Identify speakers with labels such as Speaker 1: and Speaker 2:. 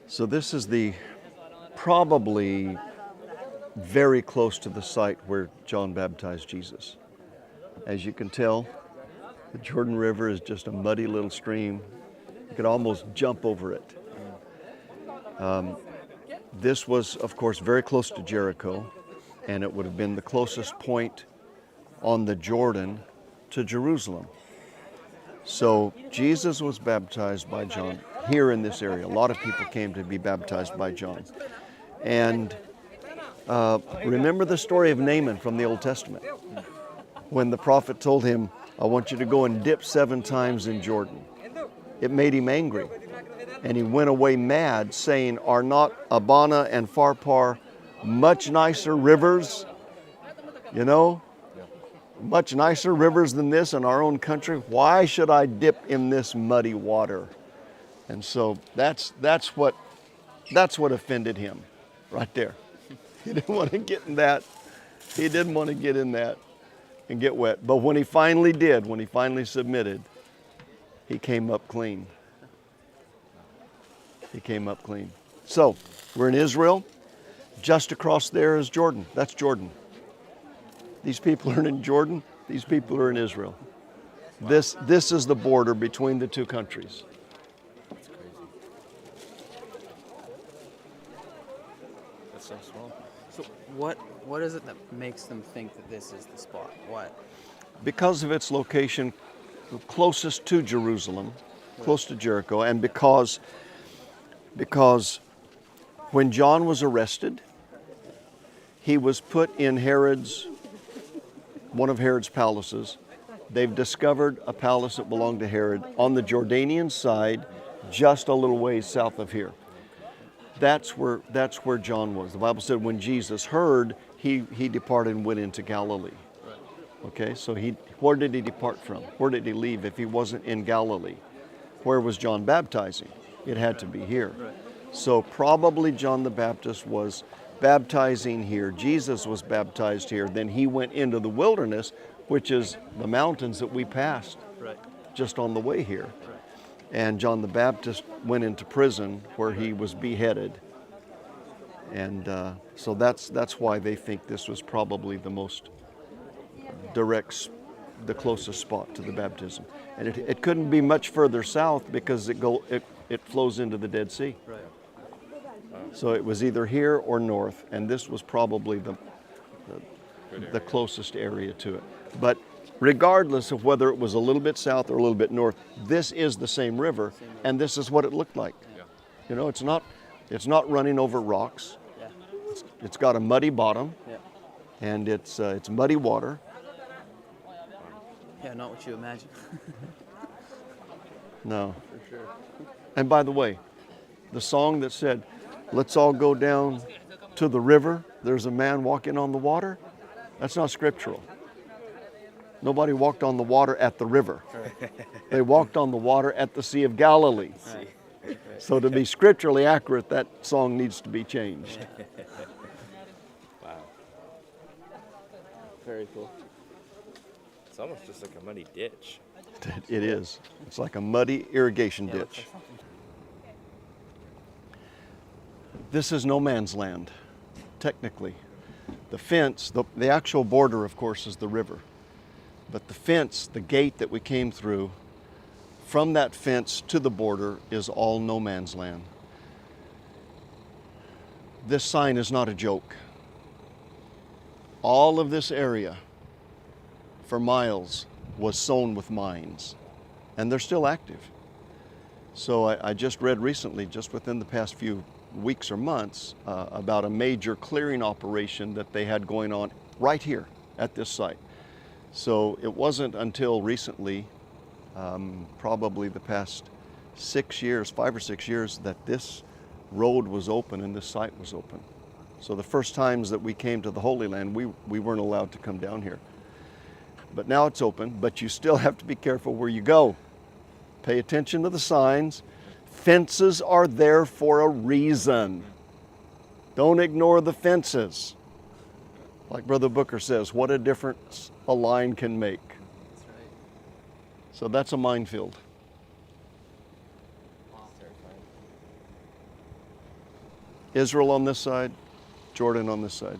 Speaker 1: So this is the probably very close to the site where John baptized Jesus. As you can tell, the Jordan River is just a muddy little stream. You could almost jump over it. This was, of course, very close to Jericho, and it would have been the closest point on the Jordan to Jerusalem. So Jesus was baptized by John here in this area. A lot of people came to be baptized by John. And remember the story of Naaman from the Old Testament, when the prophet told him, I want you to go and dip 7 times in Jordan. It made him angry. And he went away mad, saying, are not Abana and Pharpar much nicer rivers? You know, much nicer rivers than this in our own country. Why should I dip in this muddy water? And so that's what offended him right there. He didn't want to get in that. He didn't want to get in that and get wet. But when he finally did, when he finally submitted, he came up clean. He came up clean. So we're in Israel. Just across there is Jordan. That's Jordan. These people are in Jordan. These people are in Israel. Wow. This is the border between the two countries.
Speaker 2: That's crazy. That's so small.
Speaker 3: So what is it that makes them think that this is the spot? What?
Speaker 1: Because of its location closest to Jerusalem, close to Jericho, and because when John was arrested, he was put in one of Herod's palaces. They've discovered a palace that belonged to Herod on the Jordanian side, just a little ways south of here. That's where John was. The Bible said when Jesus heard, he departed and went into Galilee. Okay, so where did he depart from? Where did he leave if he wasn't in Galilee? Where was John baptizing? It had to be here. So probably John the Baptist was baptizing here. Jesus was baptized here. Then he went into the wilderness, which is the mountains that we passed just on the way here. And John the Baptist went into prison where he was beheaded. And so that's why they think this was probably the most direct, the closest spot to the baptism. And it couldn't be much further south because it flows into the Dead Sea.
Speaker 3: Right.
Speaker 1: So it was either here or north, and this was probably the closest area to it. But regardless of whether it was a little bit south or a little bit north, this is the same river, and this is what it looked like.
Speaker 2: Yeah.
Speaker 1: You know, it's not running over rocks.
Speaker 3: Yeah.
Speaker 1: It's got a muddy bottom,
Speaker 3: Yeah.
Speaker 1: and it's muddy water.
Speaker 3: Yeah, not what you imagine.
Speaker 1: No.
Speaker 3: For sure.
Speaker 1: And by the way, the song that said, let's all go down to the river, there's a man walking on the water, that's not scriptural. Nobody walked on the water at the river. They walked on the water at the Sea of Galilee.
Speaker 3: Right.
Speaker 1: So to be scripturally accurate, that song needs to be changed.
Speaker 2: Wow.
Speaker 3: Very cool.
Speaker 2: It's almost just like a muddy ditch.
Speaker 1: It is. It's like a muddy irrigation ditch. This is no man's land, technically. The fence, the actual border, of course, is the river. But the fence, the gate that we came through, from that fence to the border is all no man's land. This sign is not a joke. All of this area for miles was sown with mines, and they're still active. So I just read recently, just within the past few weeks or months, about a major clearing operation that they had going on right here at this site. So it wasn't until recently, probably the past 6 years, 5 or 6 years, that this road was open and this site was open. So the first times that we came to the Holy Land, we weren't allowed to come down here. But now it's open, but you still have to be careful where you go. Pay attention to the signs. Fences are there for a reason. Don't ignore the fences. Like Brother Booker says, what a difference a line can make.
Speaker 3: That's right.
Speaker 1: So that's a minefield. Israel on this side, Jordan on this side.